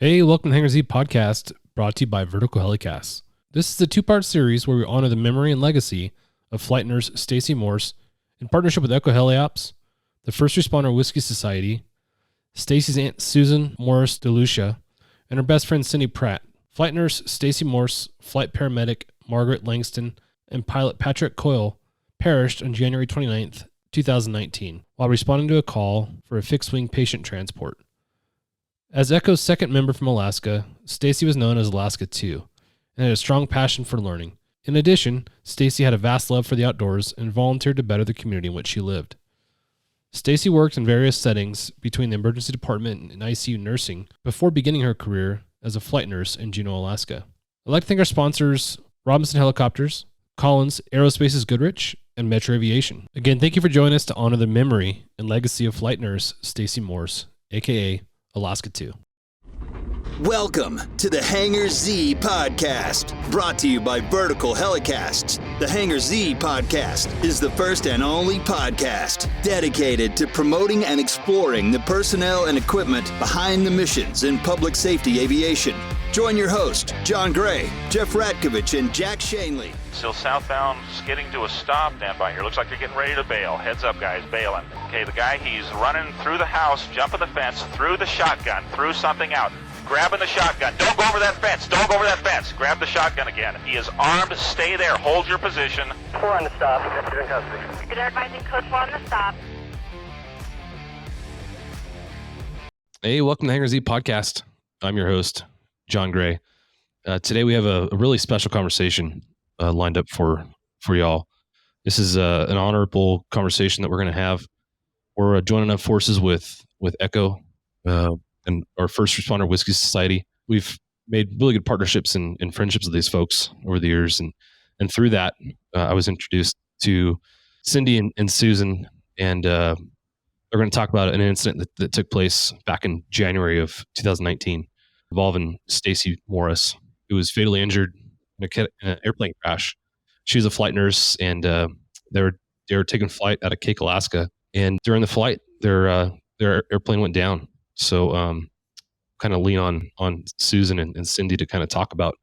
Hey, welcome to Hangar Z podcast, brought to you by Vertical Helicasts. This is a two-part series where we honor the memory and legacy of flight nurse Stacie Morse in partnership with ECHO Heliops, the First Responder Whiskey Society, Stacie's aunt Susan Morse deLucia, and her best friend Cindy Pratt. Flight nurse Stacie Morse, flight paramedic Margaret Langston, and pilot Patrick Coyle perished on January 29th, 2019, while responding to a call for a fixed-wing patient transport. As ECHO's second member from Alaska, Stacie was known as Alaska 2 and had a strong passion for learning. In addition, Stacie had a vast love for the outdoors and volunteered to better the community in which she lived. Stacie worked in various settings between the emergency department and ICU nursing before beginning her career as a flight nurse in Juneau, Alaska. I'd like to thank our sponsors, Robinson Helicopters, Collins Aerospace's Goodrich, and Metro Aviation. Again, thank you for joining us to honor the memory and legacy of flight nurse Stacie Morse, aka Alaska 2. Welcome to the Hangar Z podcast, brought to you by Vertical Helicasts. The Hangar Z podcast is the first and only podcast dedicated to promoting and exploring the personnel and equipment behind the missions in public safety aviation. Join your host, John Gray, Jeff Ratkovich, and Jack Shanley. Still southbound, skidding to a stop. Stand by here. Looks like they're getting ready to bail. Heads up, guys, bailing. Okay, the guy, he's running through the house, jumping the fence, through the shotgun, through something out. Grabbing the shotgun. Don't go over that fence. Don't go over that fence. Grab the shotgun again. He is armed. Stay there. Hold your position. 4 on the stop. You're in custody. Good advising code 4 on the stop. Hey, welcome to Hangar Z podcast. I'm your host, John Gray. Today we have a really special conversation lined up for y'all. This is an honorable conversation that we're going to have. We're joining up forces with ECHO and our First Responder Whiskey Society. We've made really good partnerships and friendships with these folks over the years. And through that, I was introduced to Cindy and Susan, and they're going to talk about an incident that took place back in January of 2019 involving Stacie Morse, who was fatally injured in an airplane crash. She was a flight nurse, and they were taking flight out of Cake, Alaska. And during the flight, their airplane went down. So kind of lean on Susan and Cindy to kind of talk about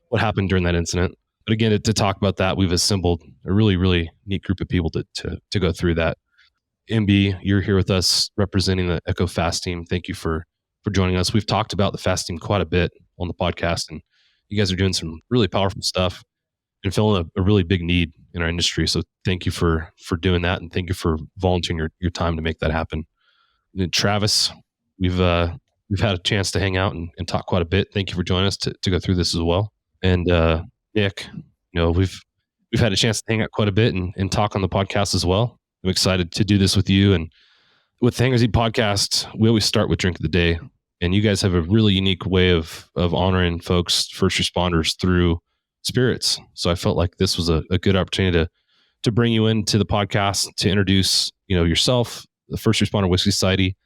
what happened during that incident. But again, to talk about that, we've assembled a really, really neat group of people to go through that. MB, you're here with us representing the ECHO FAST team. Thank you for joining us. We've talked about the FAST team quite a bit on the podcast, and you guys are doing some really powerful stuff and filling a really big need in our industry. So thank you for doing that, and thank you for volunteering your time to make that happen. And then Travis, we've had a chance to hang out and talk quite a bit. Thank you for joining us to go through this as well. And Nick, we've had a chance to hang out quite a bit and talk on the podcast as well. I'm excited to do this with you. And with the Hangar Z podcast, we always start with drink of the day. And you guys have a really unique way of honoring folks, first responders, through spirits. So I felt like this was a good opportunity to bring you into the podcast, to introduce yourself, the First Responder Whiskey Society,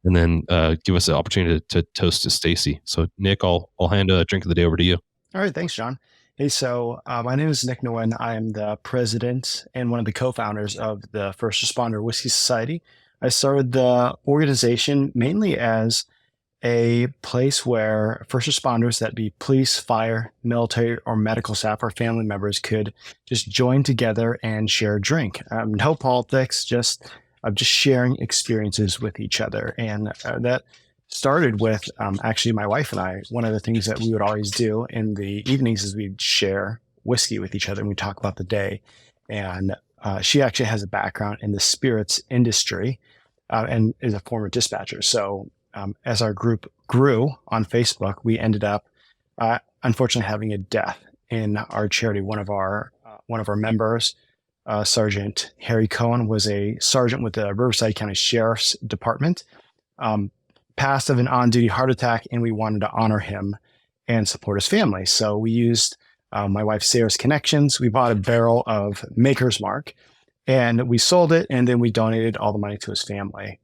and then give us the opportunity to toast to Stacie. So Nick, I'll hand a drink of the day over to you. All right. Thanks, John. Hey, so my name is Nick Nguyen. I am the president and one of the co-founders of the First Responder Whiskey Society. I started the organization mainly as a place where first responders, that be police, fire, military, or medical staff, or family members, could just join together and share a drink. No politics, just sharing experiences with each other. And that started with actually my wife and I. One of the things that we would always do in the evenings is we'd share whiskey with each other and we'd talk about the day. And she actually has a background in the spirits industry and is a former dispatcher. So as our group grew on Facebook, we ended up unfortunately having a death in our charity. One of our members, Sergeant Harry Cohen, was a sergeant with the Riverside County Sheriff's Department, passed of an on-duty heart attack, and we wanted to honor him and support his family. So we used my wife Sarah's connections. We bought a barrel of Maker's Mark, and we sold it, and then we donated all the money to his family.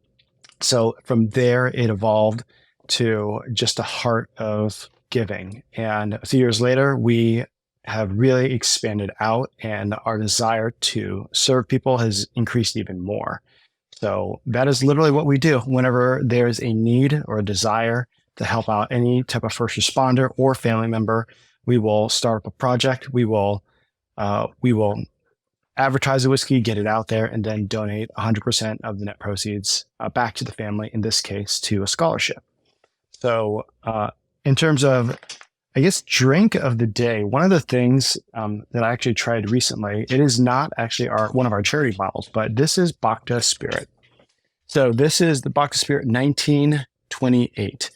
So from there, it evolved to just a heart of giving. And a few years later, we have really expanded out, and our desire to serve people has increased even more. So that is literally what we do. Whenever there's a need or a desire to help out any type of first responder or family member. We will start up a project. We will advertise the whiskey, get it out there, and then donate 100% of the net proceeds back to the family, in this case, to a scholarship. So in terms of, I guess, drink of the day, one of the things that I actually tried recently, it is not actually one of our charity bottles, but this is Bacta Spirit. So this is the Bacta Spirit 1928.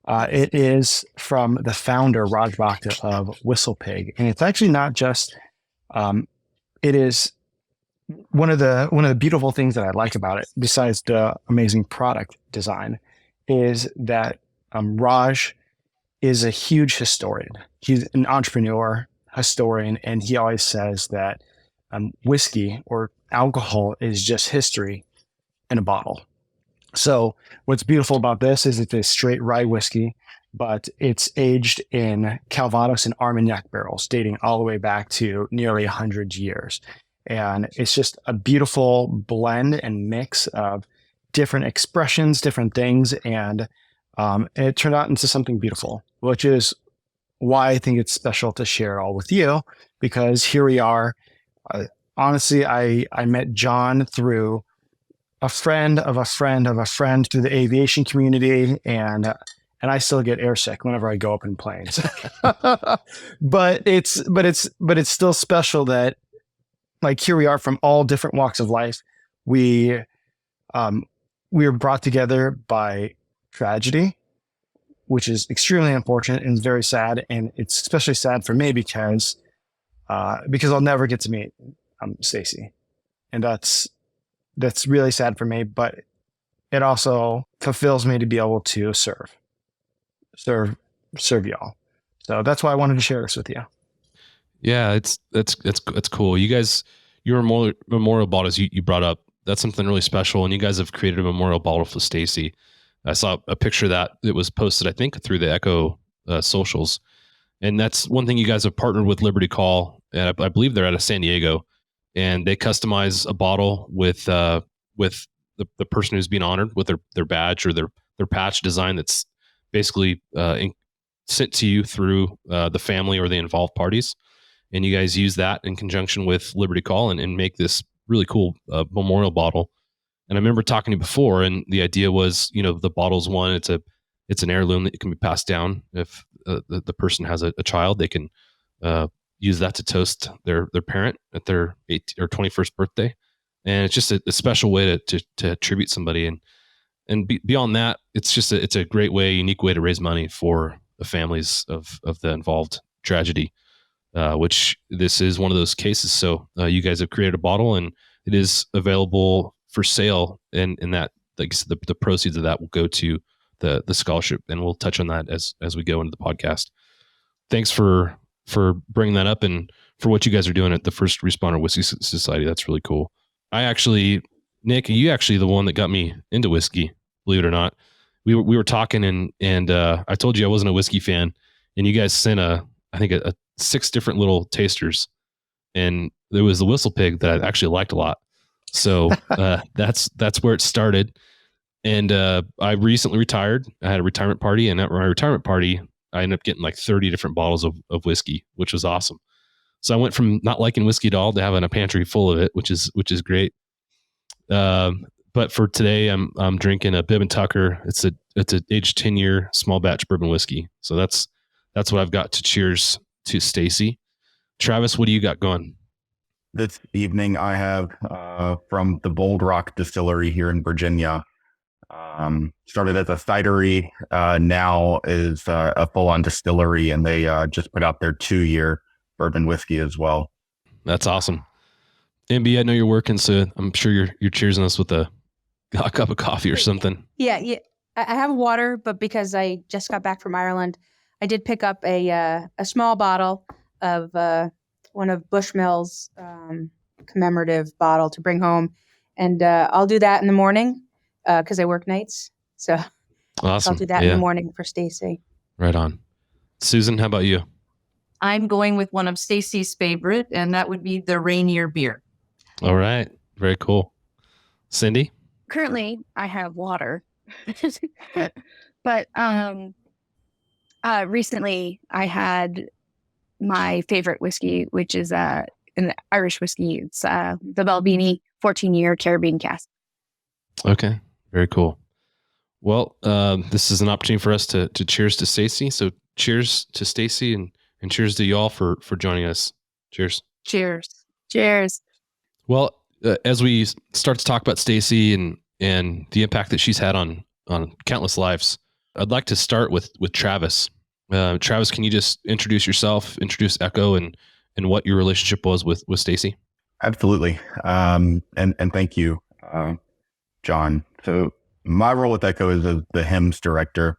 It is from the founder, Raj Bacta, of Whistle Pig. And it's actually not just, it is one of the beautiful things that I like about it, besides the amazing product design, is that Raj is a huge historian. He's an entrepreneur, historian, and he always says that whiskey or alcohol is just history in a bottle. So what's beautiful about this is it's a straight rye whiskey, but it's aged in Calvados and Armagnac barrels, dating all the way back to nearly 100 years. And it's just a beautiful blend and mix of different expressions, different things, and it turned out into something beautiful, which is why I think it's special to share it all with you, because here we are. Honestly, I met John through a friend of a friend of a friend through the aviation community, and I still get airsick whenever I go up in planes. but it's still special that, like, here we are from all different walks of life. We were brought together by tragedy, which is extremely unfortunate and very sad. And it's especially sad for me because I'll never get to meet Stacie, and that's really sad for me. But it also fulfills me to be able to serve y'all. So that's why I wanted to share this with you. Yeah, that's cool. You guys, your memorial bottles you brought up, that's something really special, and you guys have created a memorial bottle for Stacie. I saw a picture that it was posted, I think, through the ECHO socials, and that's one thing. You guys have partnered with Liberty Call, and I believe they're out of San Diego, and they customize a bottle with the person who's being honored with their badge or their patch design that's basically sent to you through the family or the involved parties. And you guys use that in conjunction with Liberty Call and make this really cool memorial bottle. And I remember talking to you before, and the idea was, the bottle's one, it's an heirloom that can be passed down. If the person has a child, they can use that to toast their parent at their 18th or 21st birthday. And it's just a special way to tribute somebody. And beyond that, it's a great way, unique way to raise money for the families of the involved tragedy. Which this is one of those cases. So you guys have created a bottle, and it is available for sale. And that, like, the proceeds of that will go to the scholarship, and we'll touch on that as we go into the podcast. Thanks for bringing that up, and for what you guys are doing at the First Responder Whiskey Society. That's really cool. Nick, you actually the one that got me into whiskey, believe it or not. We were talking, and I told you I wasn't a whiskey fan, and you guys sent a 6 different little tasters, and there was the Whistle Pig that I actually liked a lot. So that's where it started. And I recently retired. I had a retirement party, and at my retirement party, I ended up getting like 30 different bottles of whiskey, which was awesome. So I went from not liking whiskey at all to having a pantry full of it, which is great. But for today, I'm drinking a Bibb & Tucker. It's a aged 10-year small batch bourbon whiskey. So that's what I've got to cheers to Stacie. Travis, what do you got going? This evening I have from the Bold Rock Distillery here in Virginia. Started as a cidery, now is a full-on distillery, and they just put out their 2-year bourbon whiskey as well. That's awesome. MB, I know you're working, so I'm sure you're cheersing us with a cup of coffee or something. Yeah. I have water, but because I just got back from Ireland, I did pick up a small bottle of one of Bushmill's commemorative bottle to bring home, and I'll do that in the morning because I work nights. So awesome. I'll do that in the morning for Stacie. Right on. Susan, how about you? I'm going with one of Stacie's favorite, and that would be the Rainier beer. All right. Very cool. Cindy? Currently, I have water, but Recently, I had my favorite whiskey, which is an Irish whiskey. It's the Balvenie 14-year Caribbean cask. Okay, very cool. Well, this is an opportunity for us to cheers to Stacie. So cheers to Stacie and cheers to y'all for joining us. Cheers. Cheers. Cheers. Well, as we start to talk about Stacie and the impact that she's had on countless lives, I'd like to start with Travis. Travis, can you just introduce yourself, introduce ECHO, and what your relationship was with Stacie? Absolutely. And thank you, John. So my role with ECHO is as the HIMSS director.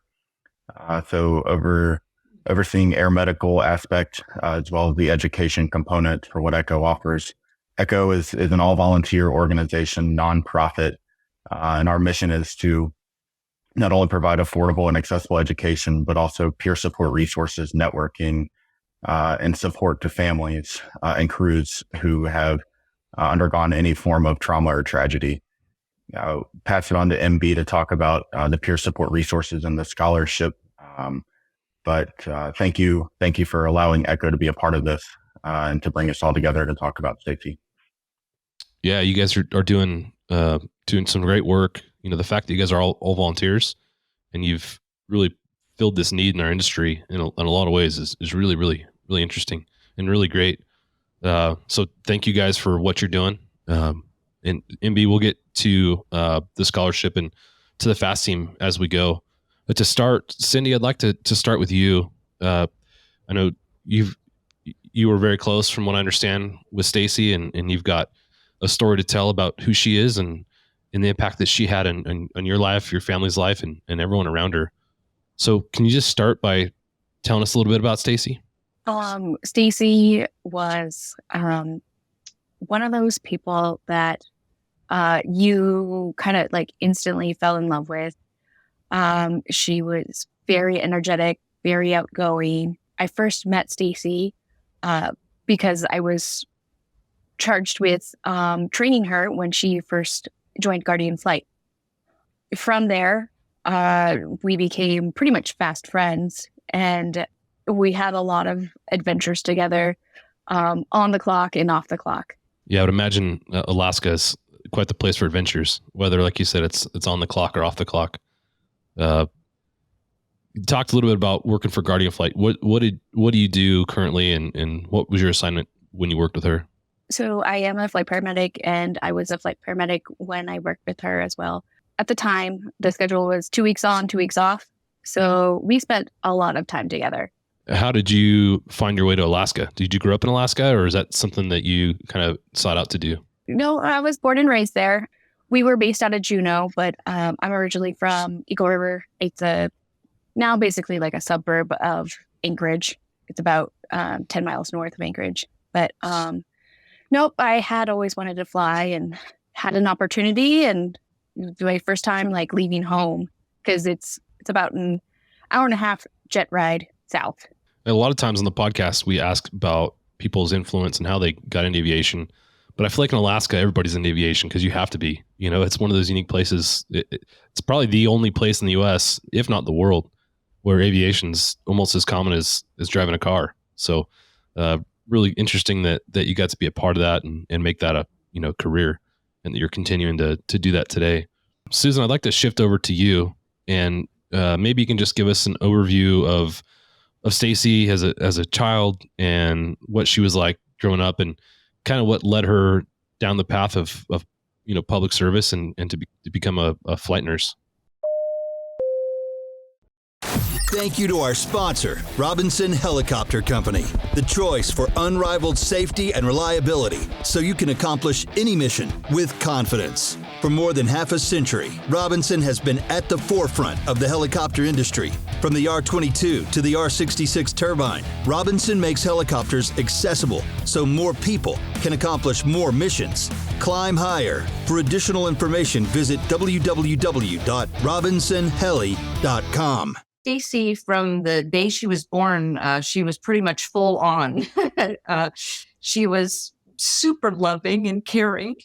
So overseeing air medical aspect, as well as the education component for what ECHO offers. ECHO is an all volunteer organization, nonprofit. And our mission is to not only provide affordable and accessible education, but also peer support resources, networking, and support to families and crews who have undergone any form of trauma or tragedy. I'll pass it on to MB to talk about the peer support resources and the scholarship. But thank you for allowing ECHO to be a part of this and to bring us all together to talk about Stacie. Yeah, you guys are doing some great work. You know, the fact that you guys are all volunteers and you've really filled this need in our industry in a lot of ways is really, really, really interesting and really great. So thank you guys for what you're doing. And MB, we'll get to the scholarship and to the FAST team as we go. But to start, Cindy, I'd like to start with you. I know you were very close from what I understand with Stacie, and you've got a story to tell about who she is and the impact that she had on your life, your family's life, and everyone around her. So can you just start by telling us a little bit about Stacie? Stacie was one of those people that you kind of like instantly fell in love with. She was very energetic, very outgoing. I first met Stacie because I was charged with training her when she first joined Guardian Flight. From there, we became pretty much fast friends, and we had a lot of adventures together on the clock and off the clock. Yeah, I would imagine Alaska is quite the place for adventures, whether, like you said, it's on the clock or off the clock. You talked a little bit about working for Guardian Flight. What do you do currently, and what was your assignment when you worked with her? So I am a flight paramedic, and I was a flight paramedic when I worked with her as well. At the time, the schedule was 2 weeks on, 2 weeks off. So we spent a lot of time together. How did you find your way to Alaska? Did you grow up in Alaska, or is that something that you kind of sought out to do? No, I was born and raised there. We were based out of Juneau, but I'm originally from Eagle River. It's now basically like a suburb of Anchorage. It's about 10 miles north of Anchorage. But nope, I had always wanted to fly and had an opportunity, and it was my first time like leaving home, because it's about an hour and a half jet ride south. A lot of times on the podcast, we ask about people's influence and how they got into aviation. But I feel like in Alaska, everybody's in aviation because you have to be. You know, it's one of those unique places. It's probably the only place in the U.S., if not the world, where aviation's almost as common as driving a car. So really interesting that you got to be a part of that and make that a career, and that you're continuing to do that today. Susan, I'd like to shift over to you, and maybe you can just give us an overview of Stacie as a child and what she was like growing up, and kind of what led her down the path of public service and to become a flight nurse. Thank you to our sponsor, Robinson Helicopter Company, the choice for unrivaled safety and reliability, so you can accomplish any mission with confidence. For more than half a century, Robinson has been at the forefront of the helicopter industry. From the R-22 to the R-66 turbine, Robinson makes helicopters accessible so more people can accomplish more missions. Climb higher. For additional information, visit www.robinsonheli.com. Stacie, from the day she was born, she was pretty much full on. She was super loving and caring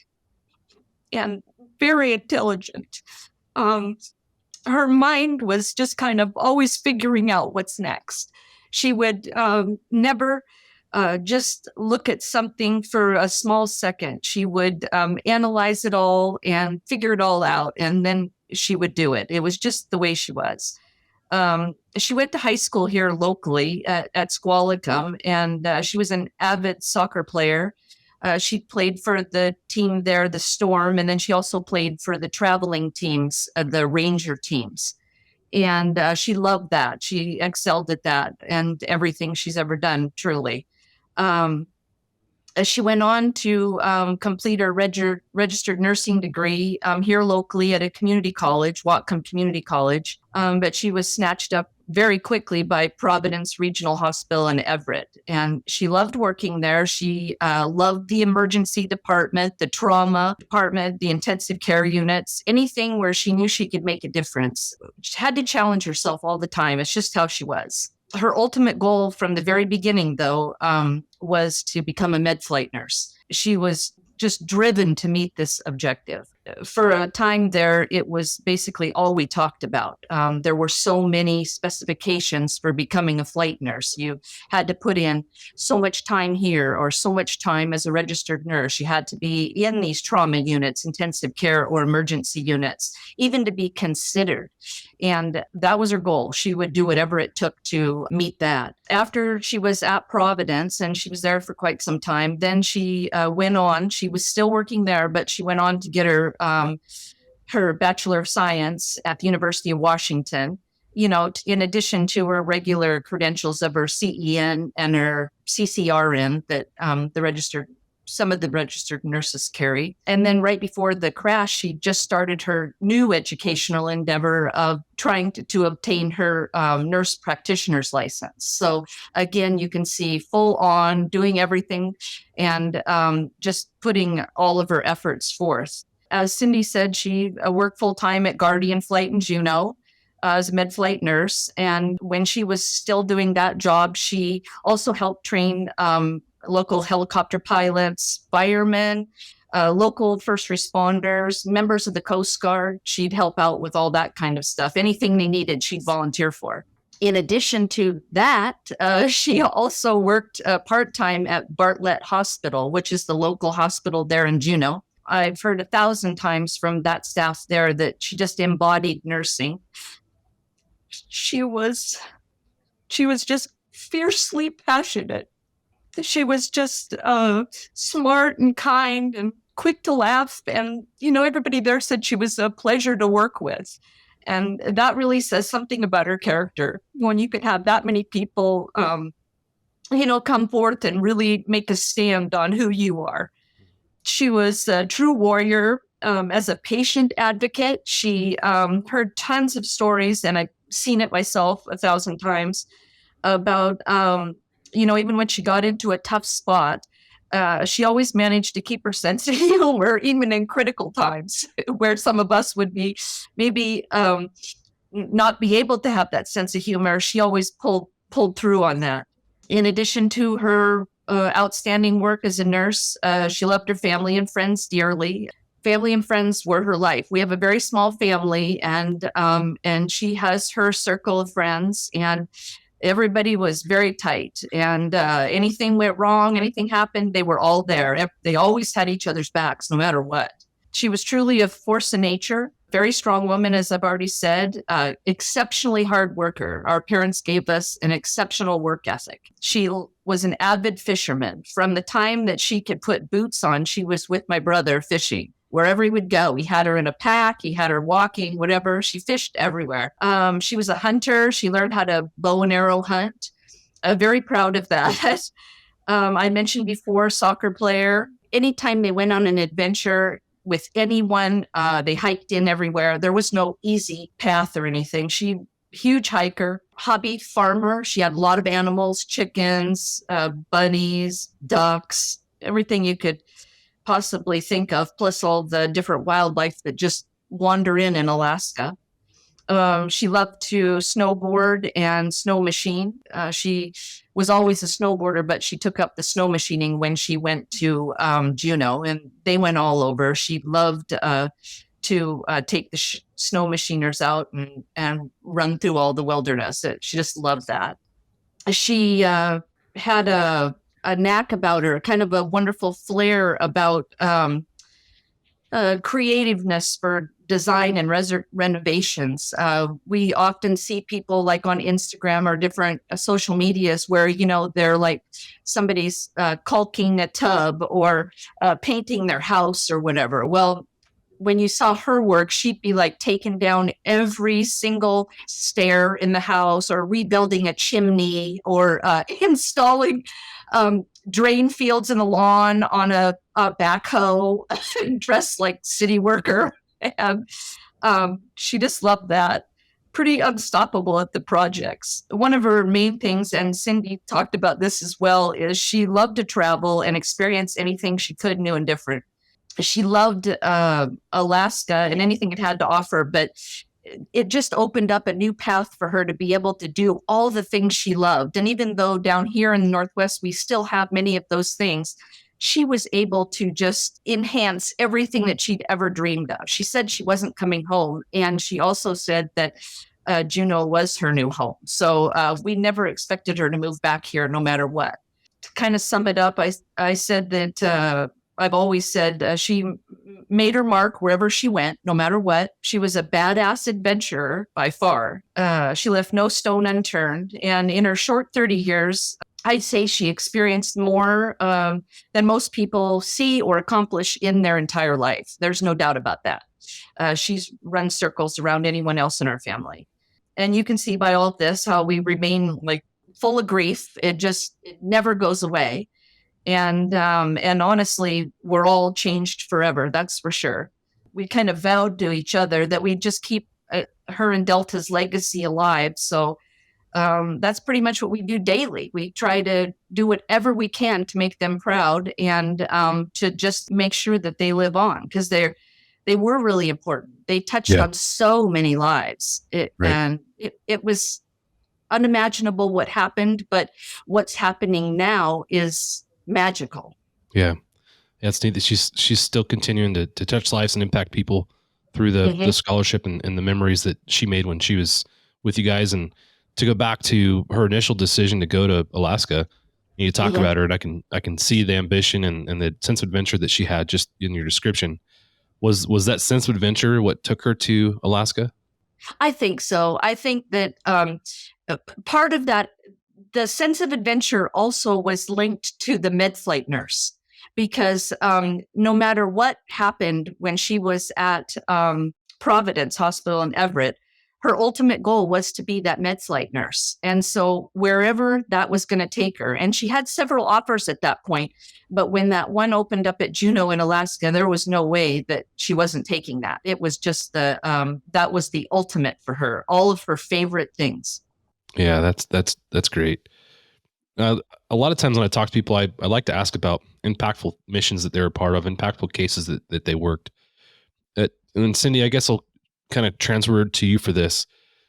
and very intelligent. her mind was just kind of always figuring out what's next. She would never just look at something for a small second. She would analyze it all and figure it all out, and then she would do it. It was just the way she was. She went to high school here locally at Squalicum, and she was an avid soccer player. She played for the team there, the Storm, and then she also played for the traveling teams, the Ranger teams. And she loved that. She excelled at that and everything she's ever done, truly. She went on to complete her registered nursing degree here locally at a community college, Whatcom Community College. But she was snatched up very quickly by Providence Regional Hospital in Everett. And she loved working there. She loved the emergency department, the trauma department, the intensive care units, anything where she knew she could make a difference. She had to challenge herself all the time. It's just how she was. Her ultimate goal from the very beginning, though, was to become a med flight nurse. She was just driven to meet this objective. For a time there, it was basically all we talked about. There were so many specifications for becoming a flight nurse. You had to put in so much time here or so much time as a registered nurse. You had to be in these trauma units, intensive care or emergency units, even to be considered. And that was her goal. She would do whatever it took to meet that. After she was at Providence, and she was there for quite some time, then she went on. She was still working there, but she went on to get her Bachelor of Science at the University of Washington, in addition to her regular credentials of her CEN and her CCRN that some of the registered nurses carry. And then right before the crash, she just started her new educational endeavor of trying to obtain her nurse practitioner's license. So again, you can see full on doing everything and just putting all of her efforts forth. As Cindy said, she worked full-time at Guardian Flight in Juneau as a med flight nurse. And when she was still doing that job, she also helped train local helicopter pilots, firemen, local first responders, members of the Coast Guard. She'd help out with all that kind of stuff. Anything they needed, she'd volunteer for. In addition to that, she also worked part-time at Bartlett Hospital, which is the local hospital there in Juneau. I've heard 1,000 times from that staff there that she just embodied nursing. She was just fiercely passionate. She was just smart and kind and quick to laugh. And, everybody there said she was a pleasure to work with. And that really says something about her character when you could have that many people, come forth and really make a stand on who you are. She was a true warrior. As a patient advocate, she heard tons of stories, and I've seen it myself 1,000 times, about, even when she got into a tough spot, she always managed to keep her sense of humor, even in critical times, where some of us would be maybe not be able to have that sense of humor. She always pulled through on that. In addition to her outstanding work as a nurse, she loved her family and friends dearly. Family and friends were her life. We have a very small family, and she has her circle of friends, and everybody was very tight. And anything went wrong, anything happened, they were all there. They always had each other's backs, no matter what. She was truly a force of nature. Very strong woman, as I've already said, exceptionally hard worker. Our parents gave us an exceptional work ethic. She was an avid fisherman. From the time that she could put boots on, she was with my brother fishing. Wherever he would go, he had her in a pack, he had her walking, whatever. She fished everywhere. She was a hunter. She learned how to bow and arrow hunt. Very proud of that. I mentioned before, soccer player. Anytime they went on an adventure with anyone, they hiked in everywhere. There was no easy path or anything. Huge hiker, hobby farmer. She had a lot of animals, chickens, bunnies, ducks, everything you could possibly think of, plus all the different wildlife that just wander in Alaska. She loved to snowboard and snow machine. She was always a snowboarder, but she took up the snow machining when she went to Juneau, and they went all over. She loved to take the snow machiners out and run through all the wilderness. She just loved that. She had a knack about her, kind of a wonderful flair about creativeness for design and renovations. We often see people like on Instagram or different social medias where, they're like somebody's caulking a tub or painting their house or whatever. Well, when you saw her work, she'd be like taking down every single stair in the house or rebuilding a chimney or installing drain fields in the lawn on a backhoe, dressed like city worker. And she just loved that. Pretty unstoppable at the projects. One of her main things, and Cindy talked about this as well, is she loved to travel and experience anything she could, new and different. She loved Alaska and anything it had to offer, but it just opened up a new path for her to be able to do all the things she loved. And even though down here in the Northwest, we still have many of those things, she was able to just enhance everything that she'd ever dreamed of. She said she wasn't coming home. And she also said that Juneau was her new home. So we never expected her to move back here no matter what. To kind of sum it up, I said that I've always said she made her mark wherever she went, no matter what. She was a badass adventurer by far. She left no stone unturned. And in her short 30 years, I'd say she experienced more than most people see or accomplish in their entire life. There's no doubt about that. She's run circles around anyone else in our family. And you can see by all of this how we remain like full of grief. It never goes away. And honestly, we're all changed forever. That's for sure. We kind of vowed to each other that we'd just keep her and Delta's legacy alive. So that's pretty much what we do daily. We try to do whatever we can to make them proud and to just make sure that they live on, because they were really important. They touched on so many lives. And it was unimaginable what happened, but what's happening now is magical. Yeah. It's neat that she's still continuing to touch lives and impact people through the scholarship and the memories that she made when she was with you guys. And to go back to her initial decision to go to Alaska, you talk about her, and I can see the ambition and the sense of adventure that she had just in your description. Was that sense of adventure what took her to Alaska? I think so. I think that part of that, the sense of adventure also was linked to the med-flight nurse, because no matter what happened when she was at Providence Hospital in Everett, her ultimate goal was to be that med-flight nurse. And so wherever that was going to take her, and she had several offers at that point, but when that one opened up at Juneau in Alaska, there was no way that she wasn't taking that. It was just that was the ultimate for her, all of her favorite things. Yeah, that's great. A lot of times when I talk to people, I like to ask about impactful missions that they're a part of, impactful cases that they worked at. And Cindy, I guess I'll kind of transfer to you for this.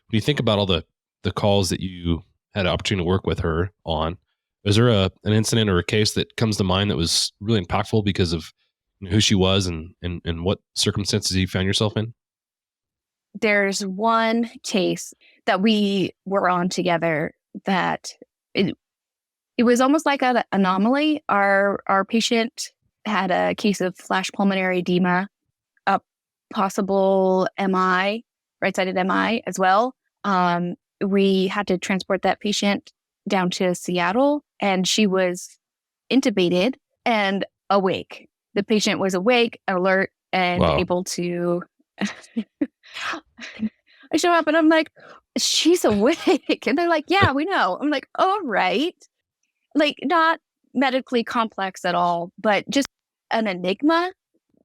When you think about all the calls that you had an opportunity to work with her on, is there an incident or a case that comes to mind that was really impactful because of who she was and what circumstances you found yourself in? There's one case that we were on together that it was almost like an anomaly. Our patient had a case of flash pulmonary edema, a possible MI, right-sided MI as well. We had to transport that patient down to Seattle, and she was intubated and awake. The patient was awake, alert, and able to... I show up and I'm like, she's awake. And they're like, yeah, we know. I'm like, all right. Like, not medically complex at all, but just an enigma.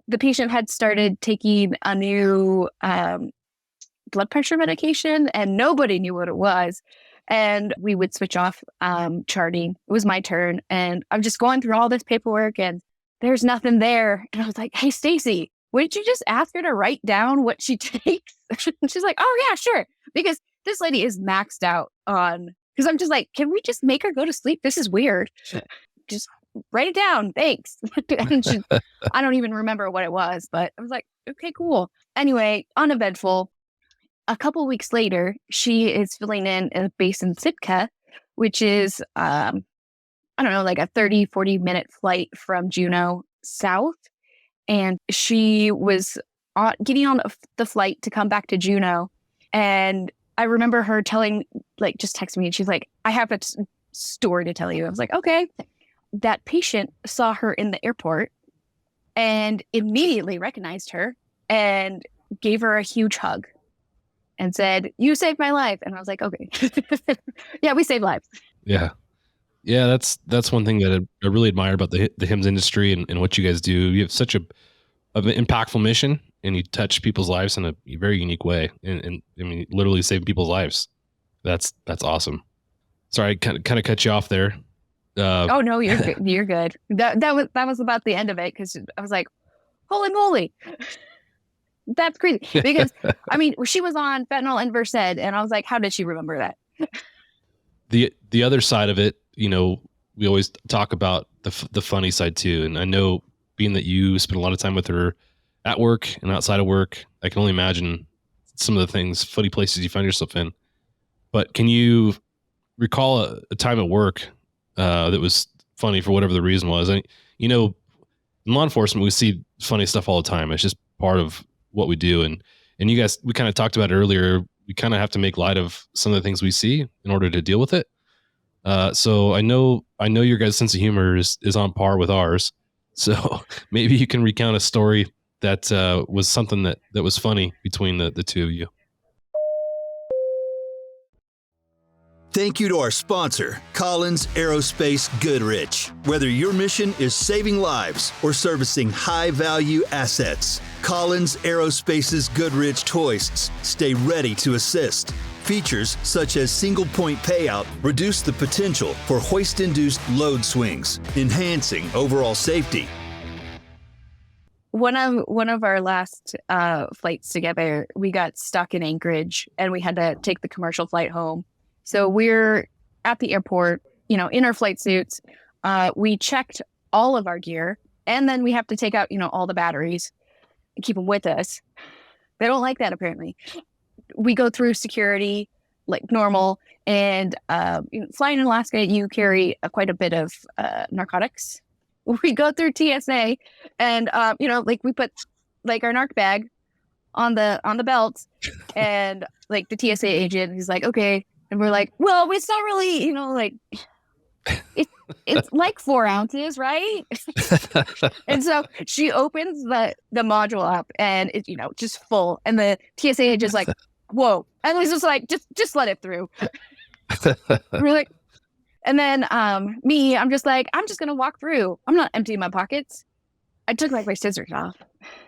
The patient had started taking a new blood pressure medication and nobody knew what it was. And we would switch off charting. It was my turn. And I'm just going through all this paperwork and there's nothing there. And I was like, hey, Stacie, wouldn't you just ask her to write down what she takes? And she's like, oh, yeah, sure. Because this lady is maxed out on, because I'm just like, can we just make her go to sleep? This is weird. Just write it down. Thanks. And I don't even remember what it was, but I was like, okay, cool. Anyway, uneventful. A couple weeks later, she is filling in a base in Sitka, which is, I don't know, like a 30, 40-minute flight from Juneau south. And she was getting on the flight to come back to Juneau. And I remember her just texting me, and she's like, I have a story to tell you. I was like, okay. That patient saw her in the airport and immediately recognized her and gave her a huge hug and said, you saved my life. And I was like, okay. Yeah, we save lives. Yeah. Yeah, that's one thing that I really admire about the HIMSS industry and what you guys do. You have such an impactful mission, and you touch people's lives in a very unique way. And I mean, literally saving people's lives. That's awesome. Sorry, I kind of cut you off there. Oh no, you're good. You're good. That was about the end of it, because I was like, holy moly, that's crazy. Because I mean, she was on fentanyl and Versed, and I was like, how did she remember that? The other side of it, we always talk about the funny side too. And I know, being that you spend a lot of time with her at work and outside of work, I can only imagine some of the funny places you find yourself in. But can you recall a time at work that was funny for whatever the reason was? In law enforcement, we see funny stuff all the time. It's just part of what we do. And you guys, we kind of talked about it earlier. We kind of have to make light of some of the things we see in order to deal with it. So I know your guys' sense of humor is on par with ours. So maybe you can recount a story that was something that was funny between the two of you. Thank you to our sponsor, Collins Aerospace Goodrich. Whether your mission is saving lives or servicing high-value assets, Collins Aerospace's Goodrich hoists stay ready to assist. Features such as single-point payout reduce the potential for hoist-induced load swings, enhancing overall safety. One of our last flights together, we got stuck in Anchorage, and we had to take the commercial flight home. So we're at the airport, in our flight suits. We checked all of our gear, and then we have to take out, all the batteries and keep them with us. They don't like that, apparently. We go through security like normal, and flying in Alaska, you carry quite a bit of narcotics. We go through TSA, and we put like our narc bag on the belt, and like the TSA agent, he's like, okay. And we're like, well, it's not really, it's like 4 ounces, right? And so she opens the module up, and it's, just full. And the TSA agent's like, whoa. And he's just like, just let it through. We're like, and then I'm just like, I'm just going to walk through. I'm not emptying my pockets. I took like my scissors off.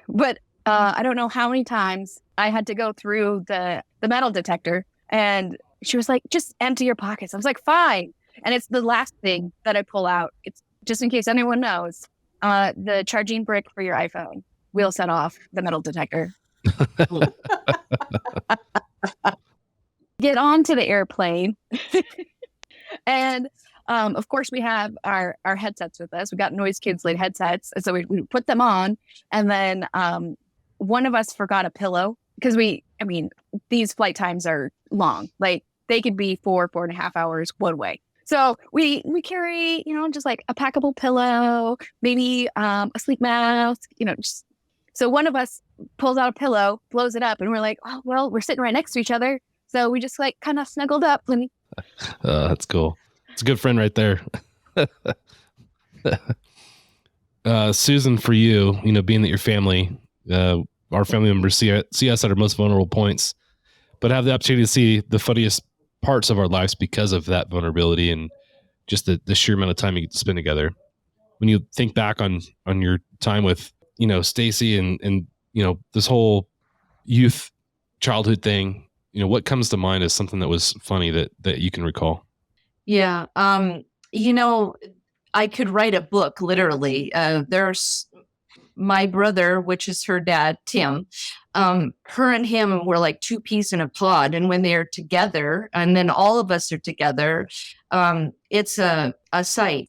But I don't know how many times I had to go through the metal detector, and she was like, just empty your pockets. I was like, fine. And it's the last thing that I pull out. It's just in case anyone knows, the charging brick for your iPhone will set off the metal detector. Get onto the airplane. And of course, we have our headsets with us. We got noise cancellation headsets. And so we put them on. And then one of us forgot a pillow, because these flight times are long. Like, they could be 4.5 hours one way. So we carry, just like a packable pillow, maybe a sleep mask, so one of us pulls out a pillow, blows it up, and we're like, oh, well, we're sitting right next to each other. So we just like kind of snuggled up. And that's cool. It's a good friend right there. Susan, for you, being that your family, our family members see us at our most vulnerable points, but have the opportunity to see the funniest parts of our lives because of that vulnerability and just the sheer amount of time you get to spend together. When you think back on your time with, Stacie and this whole youth childhood thing, what comes to mind as something that was funny that you can recall? Yeah. I could write a book, literally. There's my brother, which is her dad, Tim. Her and him were like two peas in a pod. And when they're together, and then all of us are together, it's a sight.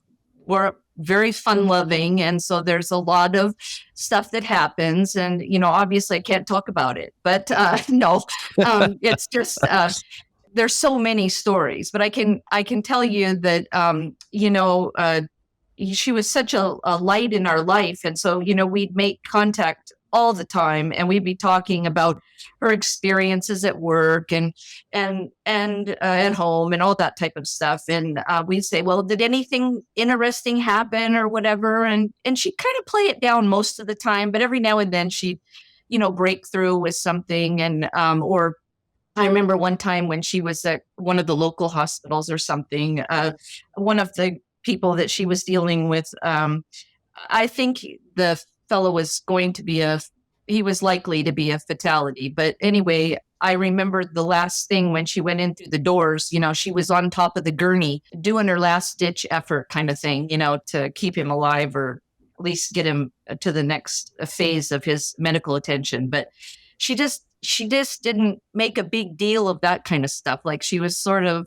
very fun loving. And so there's a lot of stuff that happens. And, obviously I can't talk about it, but no, it's just, there's so many stories, but I can tell you that, she was such a light in our life. And so, we'd make contact all the time, and we'd be talking about her experiences at work and at home and all that type of stuff. And we'd say, well, did anything interesting happen or whatever? And she'd kind of play it down most of the time, but every now and then she'd, break through with something. And, or I remember one time when she was at one of the local hospitals or something, one of the people that she was dealing with, I think the fellow was going to be he was likely to be a fatality. But anyway, I remember the last thing when she went in through the doors, she was on top of the gurney doing her last ditch effort kind of thing, to keep him alive or at least get him to the next phase of his medical attention. But she just didn't make a big deal of that kind of stuff. Like she was sort of,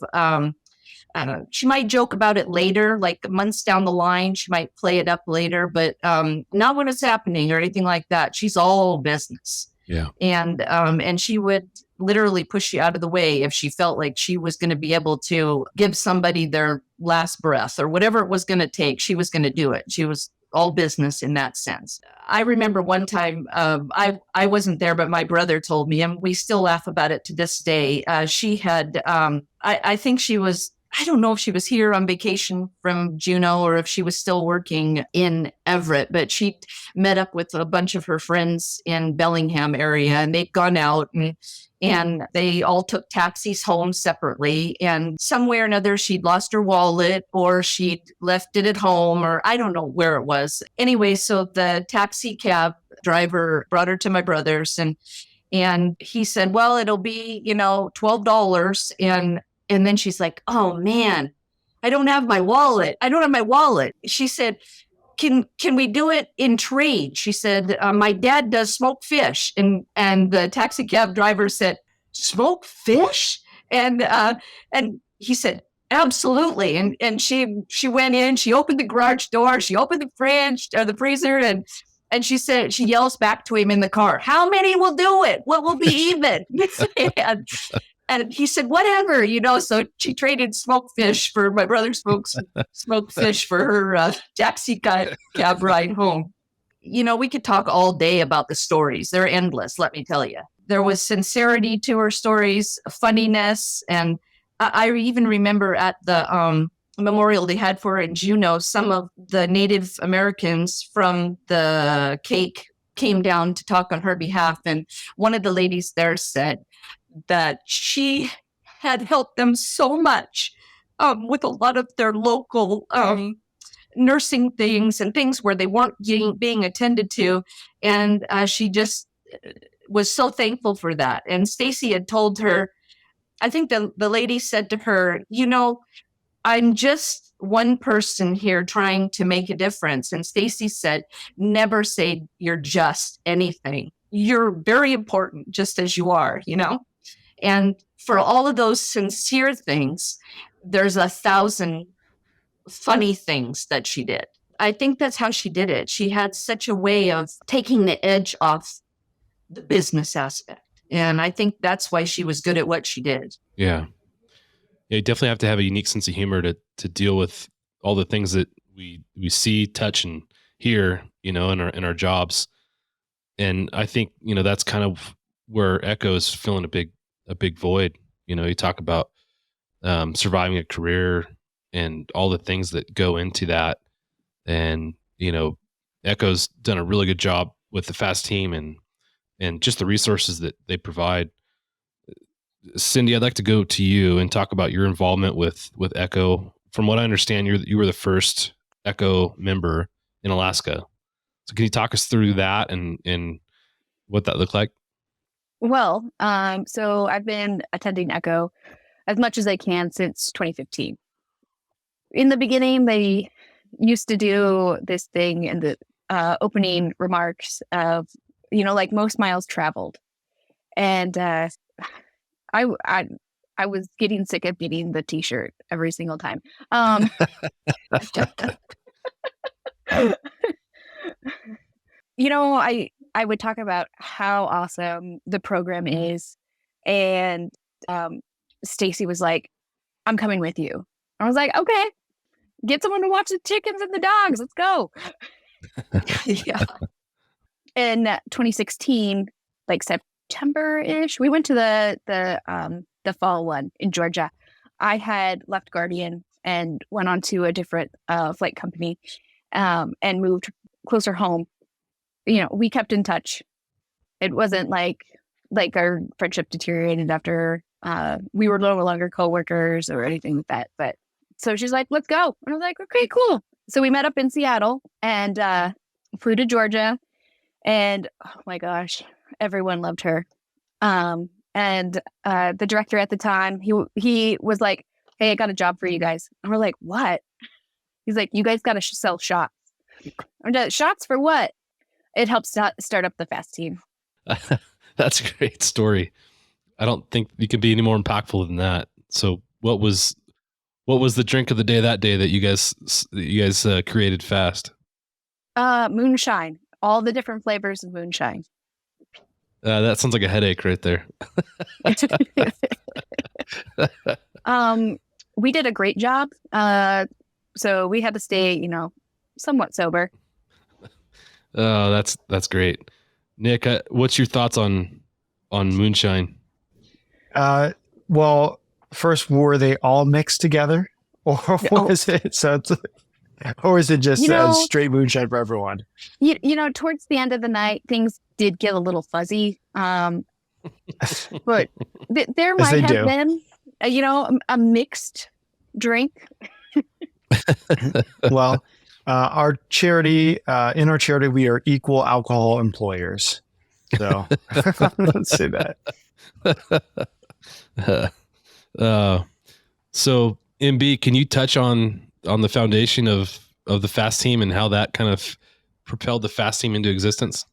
I don't know, she might joke about it later, like months down the line, she might play it up later, but not when it's happening or anything like that. She's all business. Yeah. And she would literally push you out of the way if she felt like she was going to be able to give somebody their last breath or whatever it was going to take. She was going to do it. She was all business in that sense. I remember one time, I wasn't there, but my brother told me, and we still laugh about it to this day. She had, I think she was, I don't know if she was here on vacation from Juneau or if she was still working in Everett, but she met up with a bunch of her friends in Bellingham area, and they'd gone out and they all took taxis home separately. And somewhere or another, she'd lost her wallet or she'd left it at home, or I don't know where it was. Anyway, so the taxi cab driver brought her to my brother's, and he said, well, it'll be, $12. And then she's like, oh man, I don't have my wallet. She said, can we do it in trade? She said, my dad does smoked fish. And the taxi cab driver said, smoked fish? And he said, absolutely. And she went in, she opened the garage door, she opened the fridge or the freezer, and she said, she yells back to him in the car, how many will do it? What will be even? And he said, whatever, so she traded smoked fish for my brother smoked fish for her taxi cab ride home. We could talk all day about the stories. They're endless, let me tell you. There was sincerity to her stories, funniness. And I even remember at the memorial they had for her in Juneau, some of the Native Americans from the Cape came down to talk on her behalf. And one of the ladies there said that she had helped them so much with a lot of their local nursing things and things where they weren't being attended to. And she just was so thankful for that. And Stacie had told her, I think the lady said to her, I'm just one person here trying to make a difference. And Stacie said, never say you're just anything. You're very important just as you are, And for all of those sincere things, there's 1,000 funny things that she did. I think that's how she did it. She had such a way of taking the edge off the business aspect. And I think that's why she was good at what she did. Yeah. You definitely have to have a unique sense of humor to deal with all the things that we see, touch, and hear, in our jobs. And I think, that's kind of where ECHO is filling a big void. You talk about surviving a career and all the things that go into that. And, ECHO's done a really good job with the FAST team and just the resources that they provide. Cindy, I'd like to go to you and talk about your involvement with ECHO. From what I understand, you were the first ECHO member in Alaska. So can you talk us through that and what that looked like? Well, so I've been attending ECHO as much as I can since 2015. In the beginning, they used to do this thing in the opening remarks of, like most miles traveled. And I was getting sick of getting the T-shirt every single time. I would talk about how awesome the program is. And Stacie was like, I'm coming with you. I was like, okay, get someone to watch the chickens and the dogs. Let's go. Yeah. In 2016, like September-ish, we went to the fall one in Georgia. I had left Guardian and went on to a different flight company and moved closer home. We kept in touch. It wasn't like our friendship deteriorated after we were no longer coworkers or anything like that. But so she's like, let's go. And I was like, okay, cool. So we met up in Seattle and flew to Georgia. And oh my gosh, everyone loved her. And the director at the time, he was like, hey, I got a job for you guys. And we're like, what? He's like, you guys got to sell shots. Shots for what? It helps start up the FAST team. That's a great story. I don't think you can be any more impactful than that. So what was the drink of the day that day that you guys created FAST? Moonshine. All the different flavors of moonshine. That sounds like a headache right there. We did a great job. So we had to stay, somewhat sober. Oh, that's great. Nick, what's your thoughts on moonshine? Well, first, were they all mixed together, or was it or is it just straight moonshine for everyone? Towards the end of the night, things did get a little fuzzy. But there might have been, a mixed drink. Well, our charity, in our charity, we are equal alcohol employers. So let's say that. So MB, can you touch on the foundation of the FAST team and how that kind of propelled the FAST team into existence?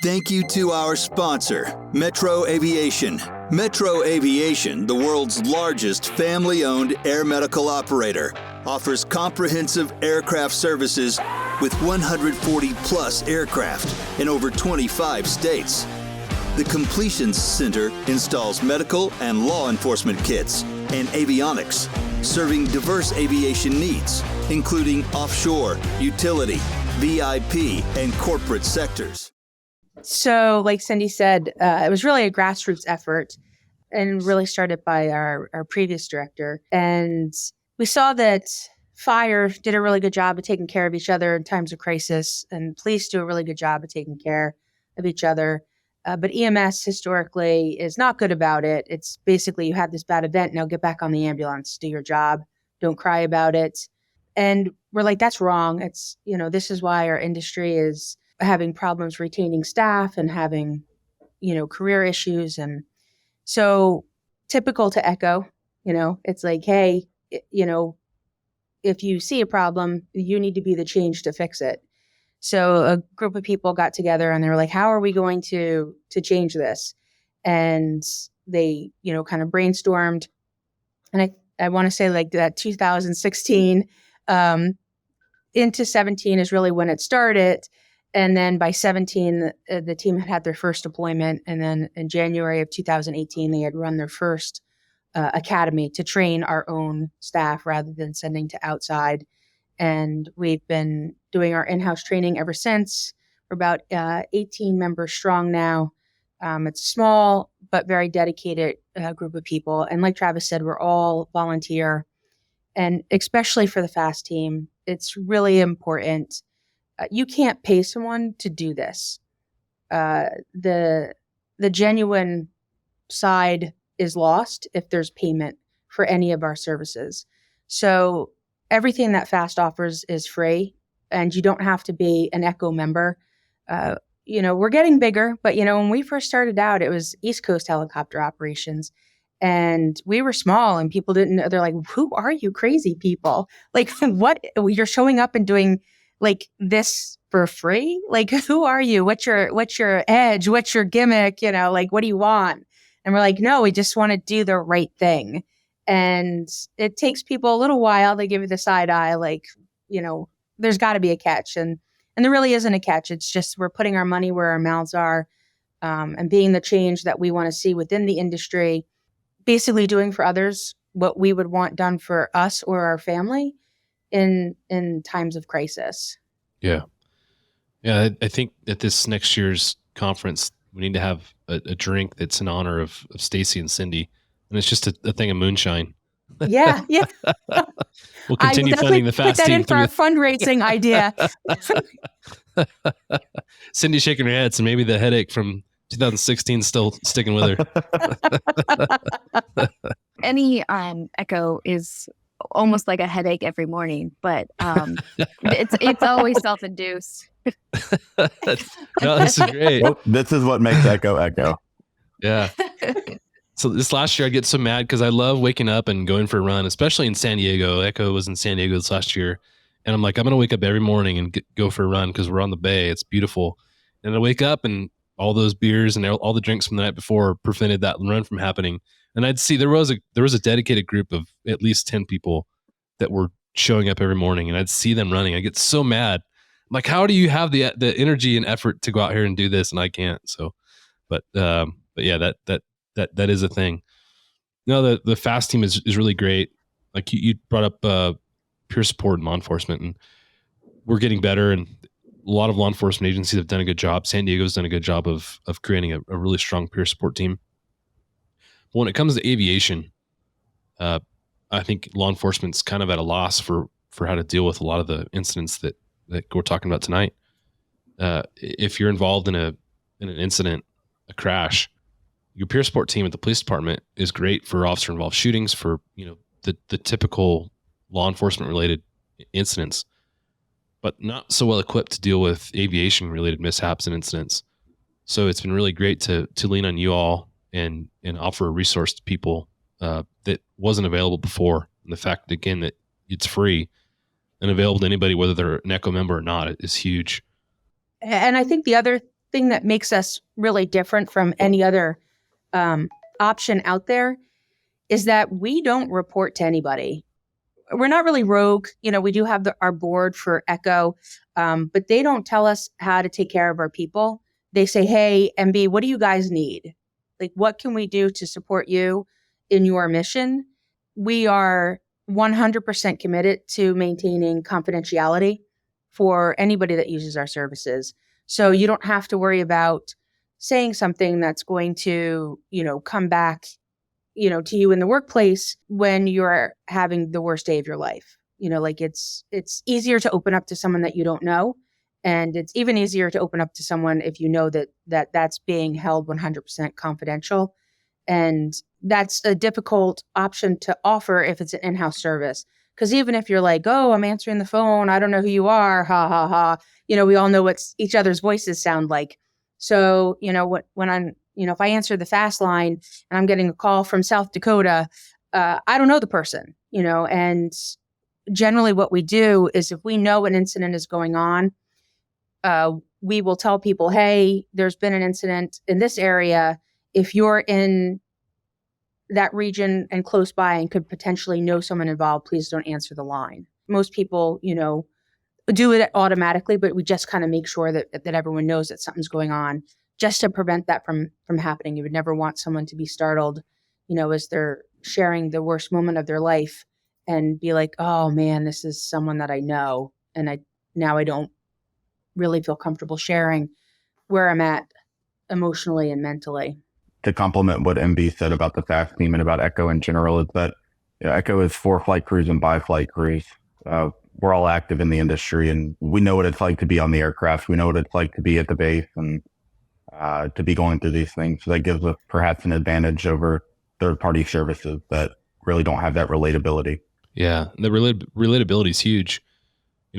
Thank you to our sponsor, Metro Aviation. Metro Aviation, the world's largest family-owned air medical operator, offers comprehensive aircraft services with 140-plus aircraft in over 25 states. The Completions Center installs medical and law enforcement kits and avionics, serving diverse aviation needs, including offshore, utility, VIP, and corporate sectors. So, like Cindy said, it was really a grassroots effort and really started by our previous director. And we saw that fire did a really good job of taking care of each other in times of crisis, and police do a really good job of taking care of each other. But EMS historically is not good about it. It's basically, you had this bad event, now get back on the ambulance, do your job, don't cry about it. And we're like, that's wrong. It's, this is why our industry is having problems retaining staff and having, career issues. And so typical to ECHO, it's like, hey, if you see a problem, you need to be the change to fix it. So a group of people got together and they were like, how are we going to change this? And they, kind of brainstormed. And I want to say like that 2016 into 17 is really when it started. And then by 17, the team had their first deployment. And then in January of 2018, they had run their first academy to train our own staff rather than sending to outside. And we've been doing our in-house training ever since. We're about 18 members strong now. It's a small but very dedicated group of people. And like Travis said, we're all volunteer. And especially for the FAST team, it's really important. You can't pay someone to do this. The genuine side is lost if there's payment for any of our services. So everything that FAST offers is free, and you don't have to be an ECHO member. We're getting bigger, but when we first started out, it was East Coast helicopter operations, and we were small, and people didn't know. They're like, "Who are you, crazy people? Like, what? You're showing up and doing like this for free? Like, who are you? What's your edge? What's your gimmick? Like, what do you want?" And we're like, "No, we just want to do the right thing." And it takes people a little while. They give you the side eye, like, there's got to be a catch. And there really isn't a catch. It's just we're putting our money where our mouths are, and being the change that we want to see within the industry, basically doing for others what we would want done for us or our family in times of crisis. Yeah. Yeah. I think at this next year's conference, we need to have a drink that's in honor of Stacie and Cindy. And it's just a thing of moonshine. Yeah. Yeah. We'll continue funding the fast put that team in for our fundraising idea. Cindy shaking her head. So maybe the headache from 2016 still sticking with her. Any echo is almost like a headache every morning, but it's always self-induced. No, this is great. Well, this is what makes Echo Echo. Yeah. So this last year, I get so mad because I love waking up and going for a run, especially in San Diego. Echo was in San Diego this last year. And I'm like, I'm going to wake up every morning and go for a run because we're on the bay. It's beautiful. And I wake up and all those beers and all the drinks from the night before prevented that run from happening. And I'd see there was a dedicated group of at least 10 people that were showing up every morning, and I'd see them running. I get so mad. I'm like, how do you have the energy and effort to go out here and do this? And I can't. So, but yeah, that is a thing. No, the FAST team is really great. Like you brought up peer support and law enforcement, and we're getting better. And a lot of law enforcement agencies have done a good job. San Diego's done a good job of creating a really strong peer support team. But when it comes to aviation, I think law enforcement's kind of at a loss for how to deal with a lot of the incidents that we're talking about tonight. If you're involved in an incident, a crash, your peer support team at the police department is great for officer involved shootings, for the typical law enforcement related incidents, but not so well equipped to deal with aviation related mishaps and incidents. So it's been really great to lean on you all and offer a resource to people that wasn't available before. And the fact, again, that it's free and available to anybody, whether they're an ECHO member or not, is huge. And I think the other thing that makes us really different from any other option out there is that we don't report to anybody. We're not really rogue. We do have our board for ECHO, but they don't tell us how to take care of our people. They say, hey, MB, what do you guys need? Like, what can we do to support you in your mission? We are 100% committed to maintaining confidentiality for anybody that uses our services. So you don't have to worry about saying something that's going to, come back, to you in the workplace when you're having the worst day of your life. It's easier to open up to someone that you don't know. And it's even easier to open up to someone if you know that's being held 100% confidential. And that's a difficult option to offer if it's an in-house service. Because even if you're like, oh, I'm answering the phone, I don't know who you are, ha, ha, ha. We all know what each other's voices sound like. So, when I'm, if I answer the fast line and I'm getting a call from South Dakota, I don't know the person, and generally what we do is if we know an incident is going on, we will tell people, hey, there's been an incident in this area. If you're in that region and close by and could potentially know someone involved, please don't answer the line. Most people, do it automatically, but we just kind of make sure that everyone knows that something's going on just to prevent that from happening. You would never want someone to be startled, as they're sharing the worst moment of their life and be like, oh man, this is someone that I know. And I don't really feel comfortable sharing where I'm at emotionally and mentally. To complement what MB said about the FAST team and about ECHO in general, is that ECHO is 4 flight crews and 5 flight crews. We're all active in the industry, and we know what it's like to be on the aircraft. We know what it's like to be at the base and to be going through these things. So that gives us perhaps an advantage over third-party services that really don't have that relatability. Yeah, the relatability is huge.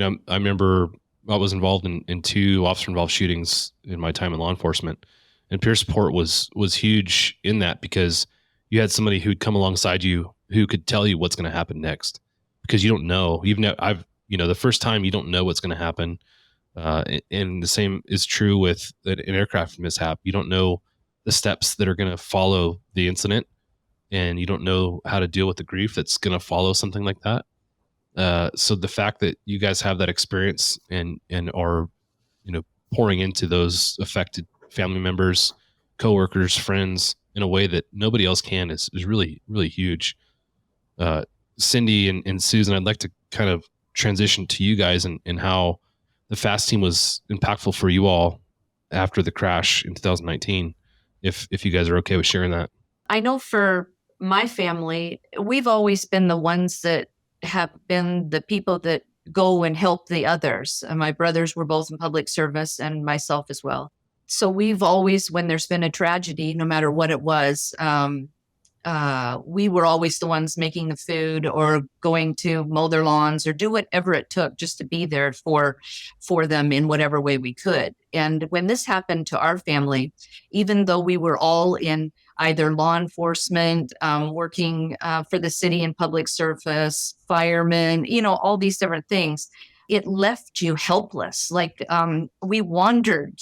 I remember I was involved in 2 officer-involved shootings in my time in law enforcement, and peer support was huge in that because you had somebody who'd come alongside you who could tell you what's going to happen next, because you don't know. The first time you don't know what's going to happen. And the same is true with an aircraft mishap. You don't know the steps that are going to follow the incident. and you don't know how to deal with the grief that's going to follow something like that. So the fact that you guys have that experience and are, pouring into those affected family members, coworkers, friends in a way that nobody else can is really, really huge. Cindy and Susan, I'd like to kind of transition to you guys and how the FAST team was impactful for you all after the crash in 2019. If you guys are okay with sharing that. I know for my family, we've always been the ones that have been the people that go and help the others. My brothers were both in public service and myself as well. So we've always, when there's been a tragedy, no matter what it was, we were always the ones making the food or going to mow their lawns or do whatever it took just to be there for them in whatever way we could. And when this happened to our family, even though we were all in either law enforcement, working for the city in public service, firemen, all these different things, it left you helpless. Like we wandered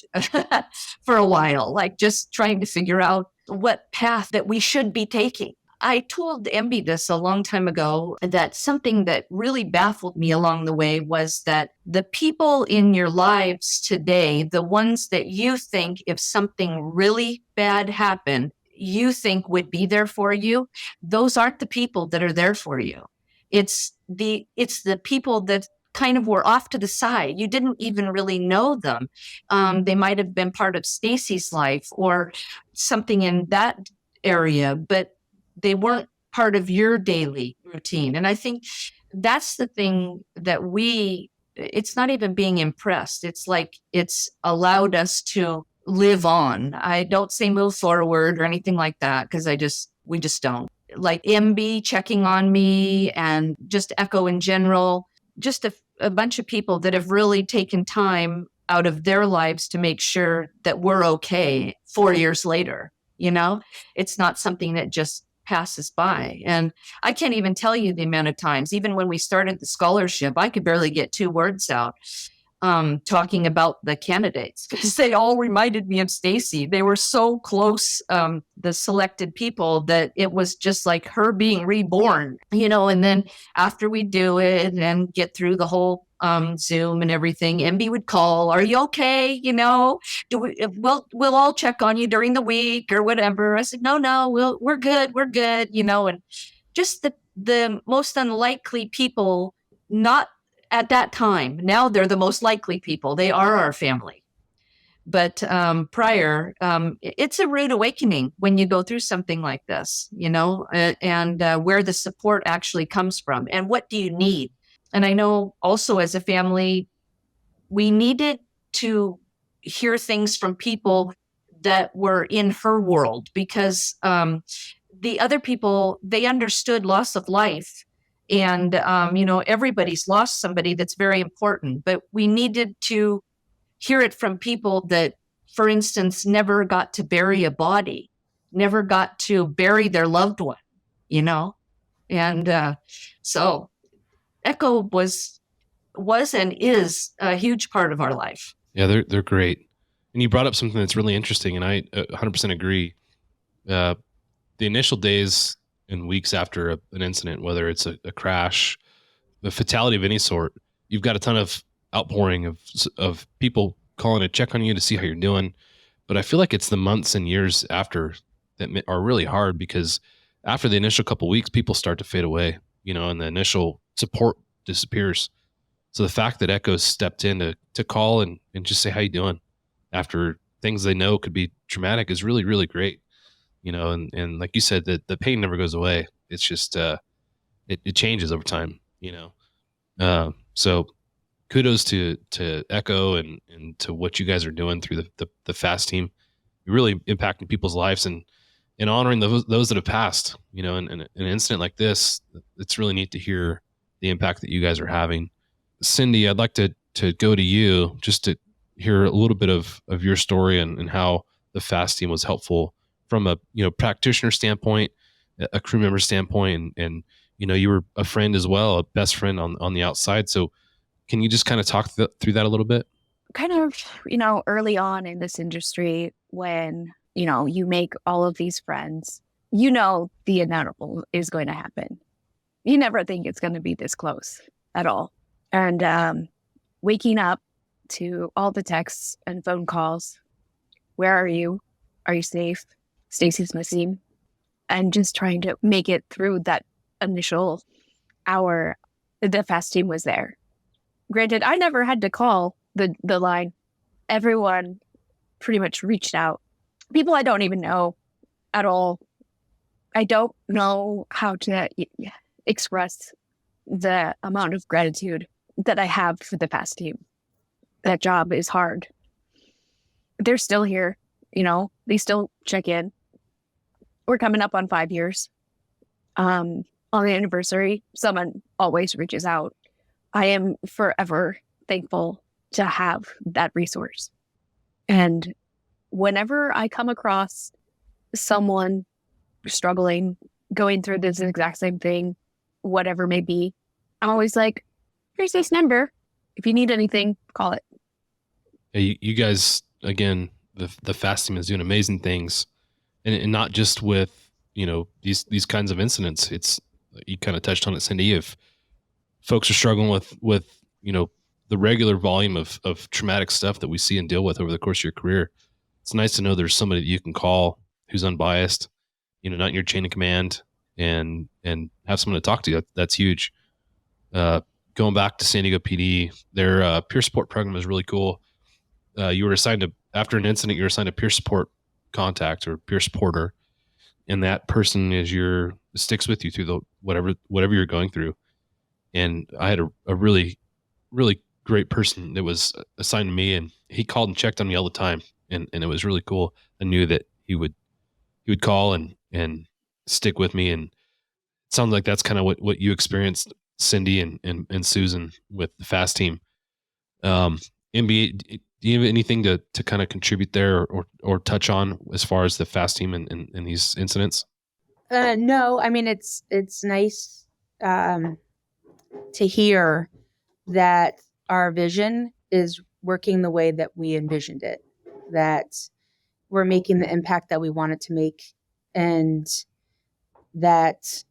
for a while, like just trying to figure out what path that we should be taking. I told MB this a long time ago, that something that really baffled me along the way was that the people in your lives today, the ones that you think if something really bad happened, you think would be there for you, those aren't the people that are there for you. It's the people that kind of were off to the side. You didn't even really know them. They might have been part of Stacie's life or something in that area, but they weren't part of your daily routine. And I think that's the thing that it's not even being impressed. It's like it's allowed us to live on. I don't say move forward or anything like that because we just don't. Like MB checking on me and just ECHO in general, just a bunch of people that have really taken time out of their lives to make sure that we're okay 4 years later. It's not something that just passes by. And I can't even tell you the amount of times, even when we started the scholarship, I could barely get 2 words out talking about the candidates because they all reminded me of Stacie. They were so close, the selected people, that it was just like her being reborn, and then after we do it and get through the whole Zoom and everything, MB would call, "Are you okay? We'll all check on you during the week or whatever." I said, no, we're good. And just the most unlikely people, not at that time. Now they're the most likely people. They are our family. But prior, it's a rude awakening when you go through something like this, and where the support actually comes from and what do you need. And I know also as a family, we needed to hear things from people that were in her world because the other people, they understood loss of life. And, everybody's lost somebody that's very important, but we needed to hear it from people that, for instance, never got to bury a body, never got to bury their loved one, And so ECHO was and is a huge part of our life. Yeah, they're great. And you brought up something that's really interesting, and I 100% agree. The initial days and weeks after an incident, whether it's a crash, a fatality of any sort, you've got a ton of outpouring of people calling to check on you to see how you're doing. But I feel like it's the months and years after that are really hard because after the initial couple of weeks, people start to fade away, and the initial support disappears. So the fact that ECHO stepped in to call and just say, "How you doing?" after things they know could be traumatic is really, really great. And like you said, the pain never goes away. It's just, it changes over time, so kudos to ECHO and to what you guys are doing through the FAST team. You're really impacting people's lives and honoring those that have passed, in an incident like this. It's really neat to hear the impact that you guys are having. Cindy, I'd like to go to you just to hear a little bit of your story and how the FAST team was helpful from a practitioner standpoint, a crew member standpoint, and you were a friend as well, a best friend on the outside. So can you just kind of talk through that a little bit? Kind of, early on in this industry when, you make all of these friends, you know the inevitable is going to happen. You never think it's going to be this close at all. And waking up to all the texts and phone calls. Where are you? Are you safe? Stacie's missing. And just trying to make it through that initial hour. The FAST team was there. Granted, I never had to call the line. Everyone pretty much reached out. People I don't even know at all. I don't know how to express the amount of gratitude that I have for the FAST team. That job is hard. They're still here, they still check in. We're coming up on 5 years. On the anniversary, someone always reaches out. I am forever thankful to have that resource. And whenever I come across someone struggling, going through this exact same thing, whatever may be, I'm always like, here's this number. If you need anything, call it. Hey, you guys, again, the FAST team is doing amazing things, and not just with these kinds of incidents. It's, you kind of touched on it, Cindy. If folks are struggling with the regular volume of traumatic stuff that we see and deal with over the course of your career, it's nice to know there's somebody that you can call who's unbiased, not in your chain of command, and have someone to talk to. That's huge. Going back to San Diego PD, their peer support program is really cool. You were assigned after an incident, you're assigned a peer support contact or peer supporter, and that person sticks with you through the whatever you're going through. And I had a really, really great person that was assigned to me, and he called and checked on me all the time, and it was really cool. I knew that he would call and stick with me, and it sounds like that's kind of what you experienced, Cindy and Susan, with the FAST team. MB, do you have anything to kind of contribute there or touch on as far as the FAST team and these incidents? No, I mean, it's nice to hear that our vision is working the way that we envisioned it, that we're making the impact that we wanted to make, and that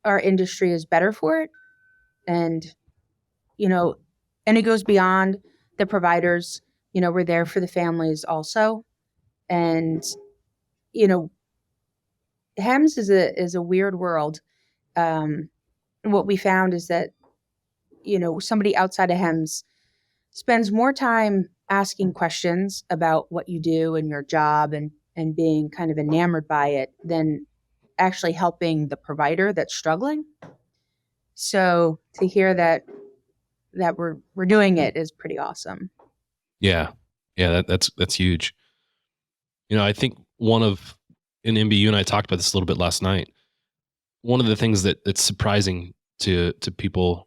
our industry is better for it. And, and it goes beyond the providers. We're there for the families also. And, HEMS is a weird world. What we found is that, somebody outside of HEMS spends more time asking questions about what you do and your job and being kind of enamored by it than actually helping the provider that's struggling. So to hear that we're doing it is pretty awesome. Yeah, that's huge. I think in MBU, and I talked about this a little bit last night. One of the things that's surprising to people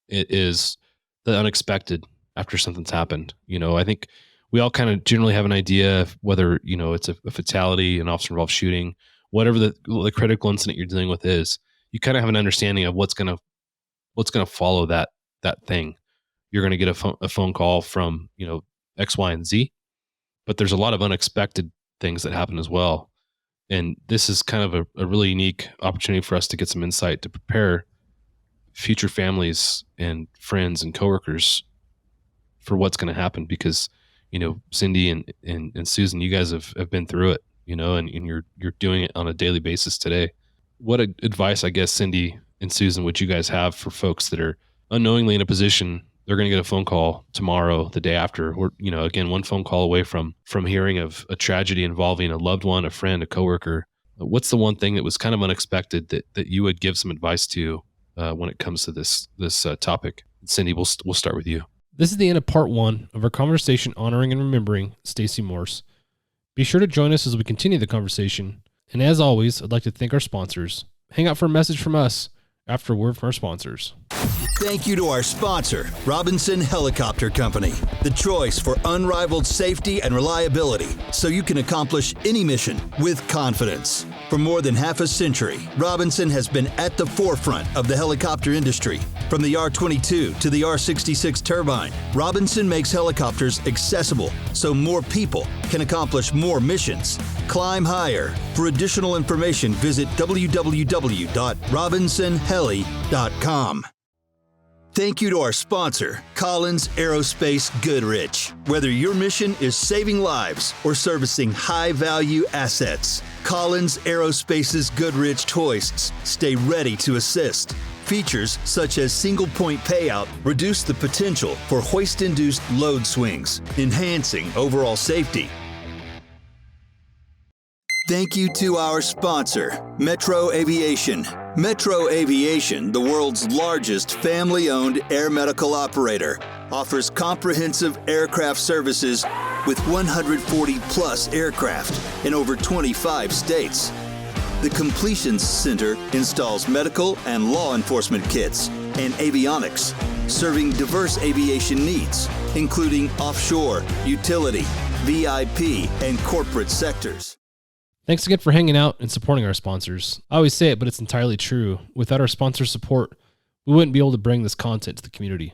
is the unexpected after something's happened. I think we all kind of generally have an idea of whether it's a fatality, an officer involved shooting, whatever the critical incident you're dealing with is. You kind of have an understanding of what's gonna follow that thing. You're going to get a phone call from X, Y, and Z, but there's a lot of unexpected things that happen as well. And this is kind of a really unique opportunity for us to get some insight to prepare future families and friends and coworkers for what's going to happen, because Cindy and Susan, you guys have been through it, and you're doing it on a daily basis today. What advice, I guess, Cindy and Susan, would you guys have for folks that are unknowingly in a position they're going to get a phone call tomorrow, the day after, or again, one phone call away from hearing of a tragedy involving a loved one, a friend, a coworker? What's the one thing that was kind of unexpected that you would give some advice to when it comes to this topic? Cindy, we'll start with you. This is the end of part 1 of our conversation honoring and remembering Stacie Morse. Be sure to join us as we continue the conversation. And as always, I'd like to thank our sponsors. Hang out for a message from us after a word from our sponsors. Thank you to our sponsor, Robinson Helicopter Company, the choice for unrivaled safety and reliability, so you can accomplish any mission with confidence. For more than half a century, Robinson has been at the forefront of the helicopter industry, From the R-22 to the R-66 turbine, Robinson makes helicopters accessible so more people can accomplish more missions. Climb higher. For additional information, visit www.robinsonheli.com. Thank you to our sponsor, Collins Aerospace Goodrich. Whether your mission is saving lives or servicing high-value assets, Collins Aerospace's Goodrich hoists stay ready to assist. Features such as single-point payout reduce the potential for hoist-induced load swings, enhancing overall safety. Thank you to our sponsor, Metro Aviation. Metro Aviation, the world's largest family-owned air medical operator, offers comprehensive aircraft services with 140-plus aircraft in over 25 states. The Completions Center installs medical and law enforcement kits and avionics, serving diverse aviation needs, including offshore, utility, VIP, and corporate sectors. Thanks again for hanging out and supporting our sponsors. I always say it, but it's entirely true. Without our sponsor support, we wouldn't be able to bring this content to the community.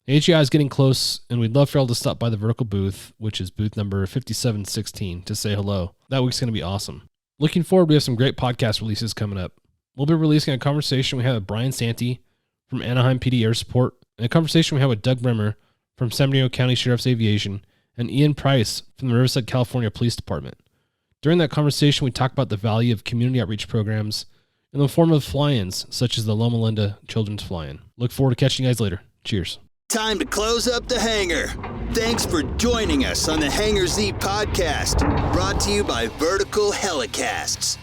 AGI is getting close, and we'd love for y'all to stop by the Vertical booth, which is booth number 5716, to say hello. That week's going to be awesome. Looking forward, we have some great podcast releases coming up. We'll be releasing a conversation we had with Brian Santee from Anaheim PD Air Support, and a conversation we had with Doug Bremer from San Bernardino County Sheriff's Aviation, and Ian Price from the Riverside, California Police Department. During that conversation, we talked about the value of community outreach programs in the form of fly-ins, such as the Loma Linda Children's Fly-In. Look forward to catching you guys later. Cheers. Time to close up the Hangar. Thanks for joining us on the Hangar Z podcast, brought to you by Vertical Helicasts.